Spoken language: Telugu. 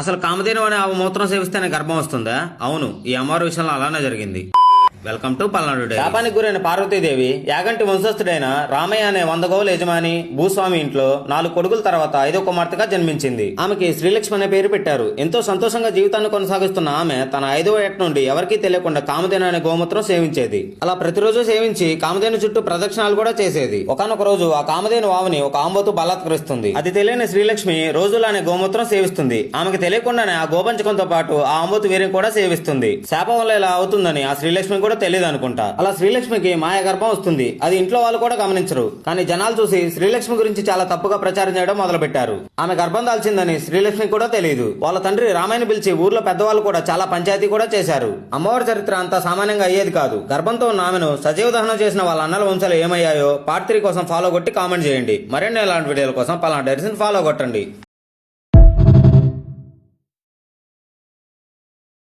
అసలు కామధేను అనే ఆవు మూత్రం సేవిస్తేనే గర్భం వస్తుందా? అవును, ఈ అమ్మవారి విషయంలో అలానే జరిగింది. Welcome to Palnadu diary. శాపానికి గురైన పార్వతీదేవి యాగంటి వంశస్థుడైన రామయ్య అనే 100 గోవుల యజమాని భూస్వామి ఇంట్లో 4 కొడుకుల తర్వాత 5వ కుమార్తెగా జన్మించింది. ఆమెకి శ్రీలక్ష్మి అనే పేరు పెట్టారు. ఎంతో సంతోషంగా జీవితాన్ని కొనసాగిస్తున్న ఆమె తన 5వ ఏట నుండి ఎవరికీ తెలియకుండా కామధేను అనే గోమూత్రం సేవించేది. అలా ప్రతిరోజు సేవించి కామధేను చుట్టూ ప్రదక్షిణాలు కూడా చేసేది. ఒకానొక రోజు ఆ కామధేను ఆవుని ఒక ఆంబోతు బలాత్కరిస్తుంది. అది తెలియని శ్రీలక్ష్మి రోజులు అనే గోమూత్రం సేవిస్తుంది. ఆమెకు తెలియకుండానే ఆ గోపంచకంతో పాటు ఆ ఆంబోతు వీర్యం కూడా సేవిస్తుంది. శాపం వల్ల ఇలా అవుతుందని ఆ శ్రీలక్ష్మి కూడా తెలియదు అనుకుంటా. అలా శ్రీలక్ష్మికి మాయ గర్భం వస్తుంది. అది ఇంట్లో వాళ్ళు కూడా గమనించరు. కానీ జనాలు చూసి శ్రీలక్ష్మి గురించి చాలా తప్పుగా ప్రచారం చేయడం మొదలు పెట్టారు. ఆమె గర్భం దాల్చిందని శ్రీలక్ష్మి కూడా తెలియదు. వాళ్ళ తండ్రి రామాయణ పిలిచి ఊర్లో పెద్దవాళ్ళు కూడా చాలా పంచాయతీ కూడా చేశారు. అమ్మవారి చరిత్ర అంతా సామాన్యంగా అయ్యేది కాదు. గర్భంతో ఉన్న ఆమెను సజీవ దహనం చేసిన వాళ్ళ అన్నల వంశాలు ఏమయ్యాయో పార్ట్ 3 కోసం ఫాలో కొట్టి కామెంట్ చేయండి. మరిన్ని ఇలాంటి వీడియోల కోసం పల్నాడు డైరీని ఫాలో కొట్టండి.